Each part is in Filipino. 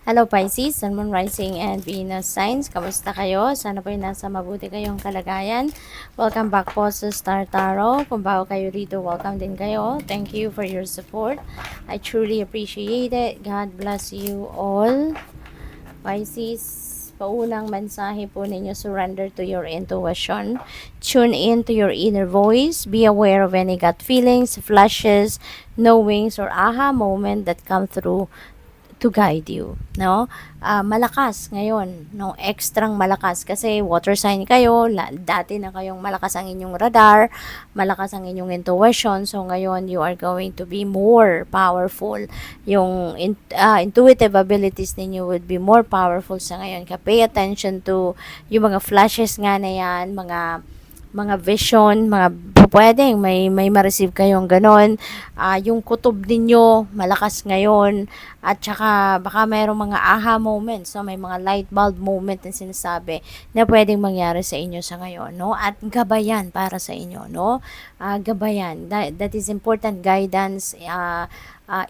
Hello Pisces, Sun, Moon, Rising, and Venus signs. Kamusta kayo? Sana po nasa mabuti kayong kalagayan. Welcome back po sa Star Tarot. Kung bago kayo rito, welcome din kayo. Thank you for your support. I truly appreciate it. God bless you all. Pisces, paunang mensahe po ninyo, surrender to your intuition. Tune in to your inner voice. Be aware of any gut feelings, flashes, knowings, or aha moment that come through to guide you, no? Malakas ngayon, no? Extrang malakas kasi water sign kayo, dati na kayong malakas ang inyong radar, malakas ang inyong intuition, so ngayon you are going to be more powerful. Yung intuitive abilities ninyo would be more powerful sa ngayon. Kaya pay attention to yung mga flashes nga na yan, mga vision, mga pwedeng may ma-receive kayong ganon. Yung kutob ninyo malakas ngayon, at saka baka mayroong mga aha moments, so may mga light bulb moment na sinasabi na pwedeng mangyari sa inyo sa ngayon, no? At gabayan para sa inyo, no? Gabayan, that is important, guidance,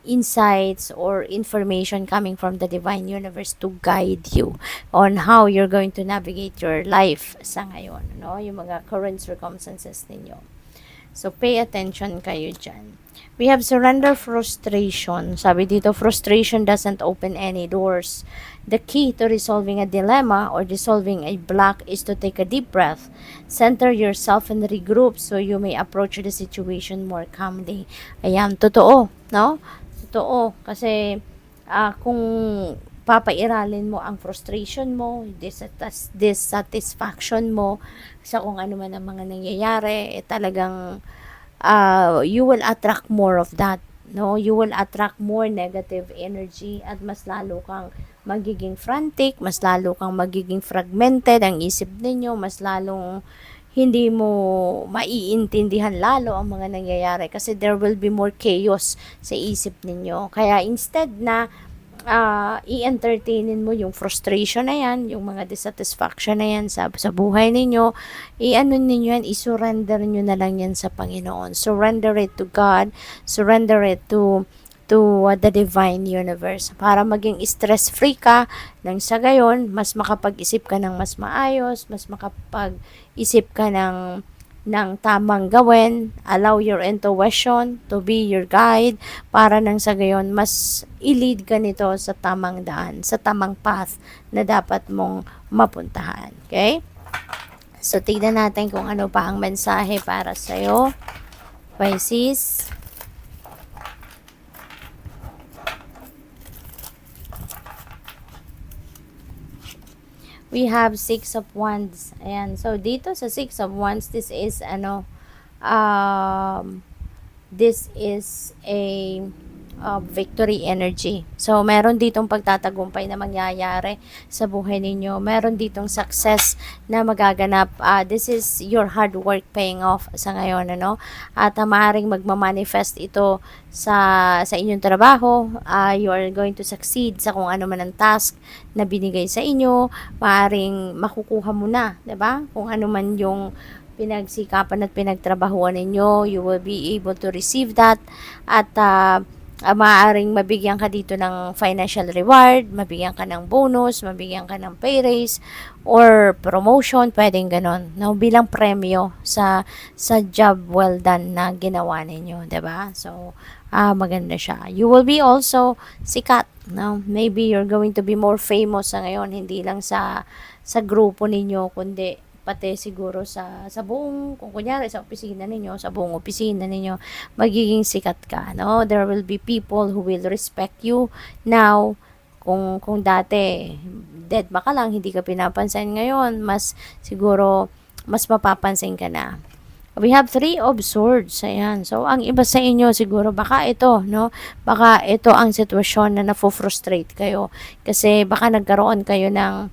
insights or information coming from the divine universe to guide you on how you're going to navigate your life sa ngayon, no? Yung mga current circumstances ninyo. So, pay attention kayo dyan. We have surrender frustration. Sabi dito, frustration doesn't open any doors. The key to resolving a dilemma or dissolving a block is to take a deep breath, center yourself and regroup so you may approach the situation more calmly. Ayan, totoo, no? Totoo. Kasi, kung papairalin mo ang frustration mo, dissatisfaction mo sa kung ano man ang mga nangyayari, talagang you will attract more of that, no? You will attract more negative energy at mas lalo kang magiging frantic, mas lalo kang magiging fragmented ang isip ninyo, mas lalong hindi mo maiintindihan lalo ang mga nangyayari kasi there will be more chaos sa isip ninyo. Kaya instead na i-entertainin mo yung frustration na yan, yung mga dissatisfaction na yan sa buhay ninyo, i-ano ninyo yan, i-surrender nyo na lang yan sa Panginoon. Surrender it to God, surrender it to the divine universe para maging stress-free ka nang sa gayon, mas makapag-isip ka ng mas maayos, mas makapag-isip ka ng tamang gawin, allow your intuition to be your guide para nang sa gayon mas i-lead ka nito sa tamang daan, sa tamang path na dapat mong mapuntahan. Okay? So, tignan natin kung ano pa ang mensahe para sa'yo, Pisces. We have Six of Wands. Ayan. So, dito sa Six of Wands, this is a victory energy. So, meron ditong pagtatagumpay na mangyayari sa buhay ninyo. Meron ditong success na magaganap. This is your hard work paying off sa ngayon, ano? At maaaring magmamanifest ito sa inyong trabaho. You are going to succeed sa kung ano man ang task na binigay sa inyo. Maaaring makukuha mo na, 'di ba? Kung ano man yung pinagsikapan at pinagtrabahuan ninyo, you will be able to receive that. At maaaring mabigyan ka dito ng financial reward, mabigyan ka ng bonus, mabigyan ka ng pay raise, or promotion, pwedeng ganon, no? Bilang premyo sa job well done na ginawa ninyo, 'di ba? So, maganda siya. You will be also sikat, no? Maybe you're going to be more famous sa ngayon, hindi lang sa grupo ninyo, kundi pati siguro sa buong, kung kunyari sa opisina ninyo, sa buong opisina ninyo, magiging sikat ka, no? There will be people who will respect you now. Kung dati dead ba ka lang, hindi ka pinapansin, ngayon mas siguro mas mapapansin ka na. We have Three of Swords. Ayan. So, ang iba sa inyo siguro, baka ito, no? Baka ito ang sitwasyon na nafo-frustrate kayo. Kasi baka nagkaroon kayo ng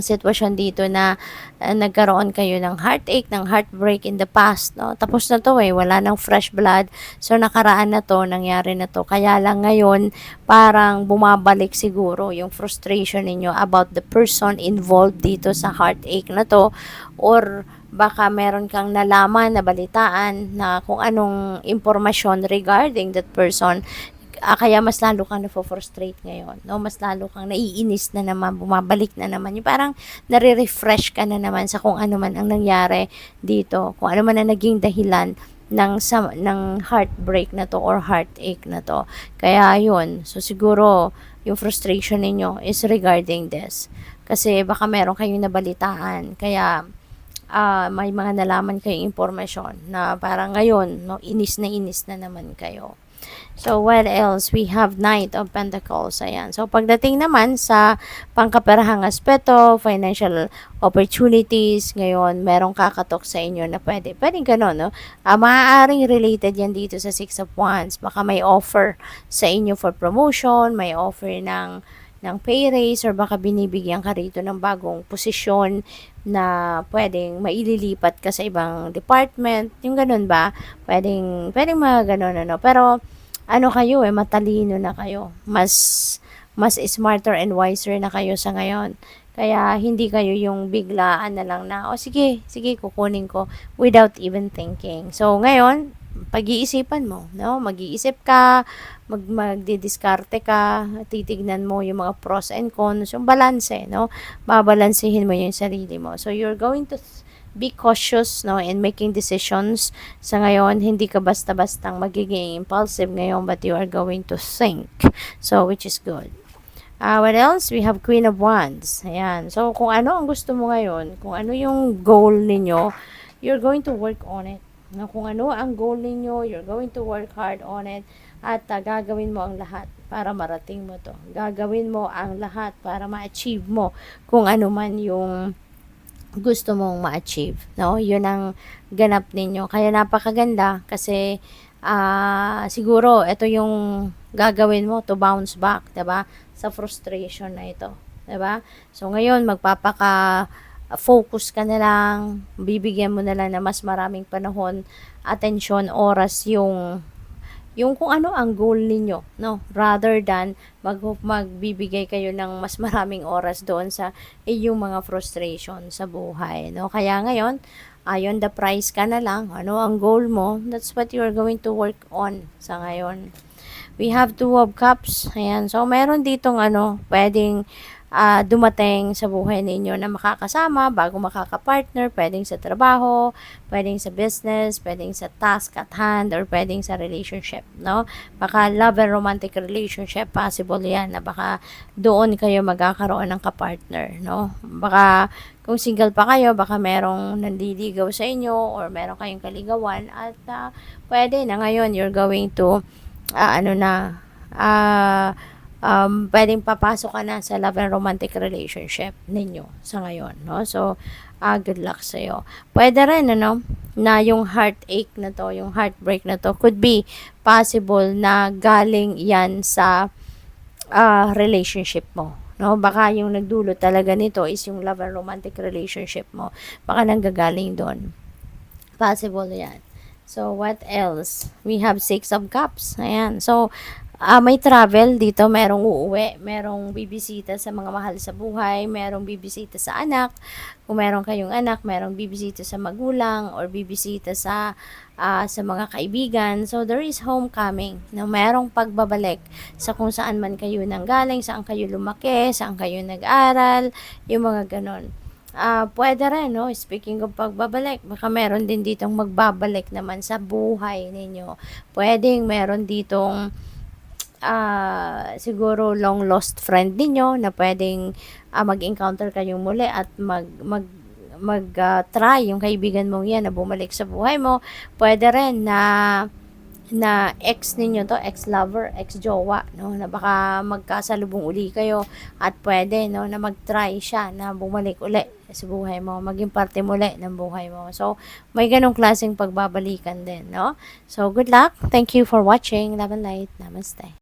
sitwasyon dito na nagkaroon kayo ng heartache, ng heartbreak in the past, no? Tapos na to wala nang fresh blood. So, nakaraan na to, nangyari na to. Kaya lang ngayon, parang bumabalik siguro yung frustration ninyo about the person involved dito sa heartache na to, or baka meron kang nalaman, nabalitaan na kung anong impormasyon regarding that person kaya mas lalo kang na-frustrate ngayon, no? Mas lalo kang naiinis na naman, bumabalik na naman. Yung parang nare-refresh ka na naman sa kung ano man ang nangyari dito, kung ano man ang naging dahilan ng heartbreak na to or heartache na to. Kaya yun, so siguro yung frustration ninyo is regarding this. Kasi baka meron kayong nabalitaan, kaya may mga nalaman kayong impormasyon na parang ngayon, no, inis na naman kayo. So, what else? We have Knight of Pentacles. Ayan. So, pagdating naman sa pangkaperahang aspeto, financial opportunities, ngayon, merong kakatok sa inyo na pwedeng ganun, no? Maaaring related yan dito sa Six of Wands. Baka may offer sa inyo for promotion, may offer ng pay raise, or baka binibigyan ka rito ng bagong posisyon na pwedeng maililipat ka sa ibang department. Yung ganun ba? Pwedeng mga ganun, ano. Pero, ano kayo matalino na kayo. Mas smarter and wiser na kayo sa ngayon. Kaya hindi kayo yung biglaan na lang na, sige, kukunin ko without even thinking. So, ngayon, pag-iisipan mo, no? Mag-iisip ka, magdidiskarte ka, titignan mo yung mga pros and cons, yung balanse, no? Babalansehin mo yung sarili mo. So, you're going to be cautious, no, in making decisions. Sa ngayon, hindi ka basta-bastang magiging impulsive ngayon, but you are going to think. So, which is good. What else? We have Queen of Wands. Ayan. So, kung ano ang gusto mo ngayon, kung ano yung goal ninyo, you're going to work on it. No, kung ano ang goal ninyo, you're going to work hard on it, at gagawin mo ang lahat para marating mo to. Gagawin mo ang lahat para ma-achieve mo kung ano man yung gusto mong ma-achieve, no? Yun ang ganap ninyo. Kaya napakaganda kasi siguro ito yung gagawin mo to bounce back, 'di ba? Sa frustration na ito, 'di ba? So ngayon focus ka na lang, bibigyan mo na lang na mas maraming panahon, atensyon, oras yung kung ano ang goal ninyo, no? Rather than magbibigay kayo ng mas maraming oras doon sa iyong mga frustration sa buhay, no? Kaya ngayon, ayon the price ka na lang, ano ang goal mo, that's what you are going to work on sa ngayon. We have Two of Cups. Ayan. So, meron ditong pwedeng dumating sa buhay ninyo na makakasama bago makaka-partner, pwedeng sa trabaho, pwedeng sa business, pwedeng sa task at hand, or pwedeng sa relationship, no? Baka love and romantic relationship, possible yan, na baka doon kayo magkakaroon ng ka-partner, no? Baka kung single pa kayo, baka merong nandiligaw sa inyo, or meron kayong kaligawan, at pwede na ngayon you're going to pwedeng papasok ka na sa love and romantic relationship ninyo sa ngayon, no? So, good luck sa'yo. Pwede rin, na yung heartache na to, yung heartbreak na to, could be possible na galing yan sa relationship mo, no? Baka yung nagdulot talaga nito is yung love and romantic relationship mo. Baka nanggagaling doon. Possible yan. So, what else? We have Six of Cups. Ayan. So, may travel dito, merong uuwi, merong bibisita sa mga mahal sa buhay, merong bibisita sa anak, kung meron kayong anak, merong bibisita sa magulang, or bibisita sa mga kaibigan. So, there is homecoming, na merong pagbabalik sa kung saan man kayo nanggaling, saan kayo lumaki, saan kayo nag-aral, yung mga ganon. Pwede rin, no? Speaking of pagbabalik, baka meron din ditong magbabalik naman sa buhay ninyo. Pwedeng meron ditong siguro long lost friend ninyo na pwedeng mag-encounter kayong muli at try yung kaibigan mong yan na bumalik sa buhay mo. Pwede rin na ex ninyo to, ex-lover, ex-jowa, no? Na baka magkasalubong uli kayo, at pwede, no, na mag-try siya na bumalik uli sa buhay mo, maging parte muli ng buhay mo. So, may ganong klaseng pagbabalikan din, no? So, good luck. Thank you for watching. Love and light. Namaste.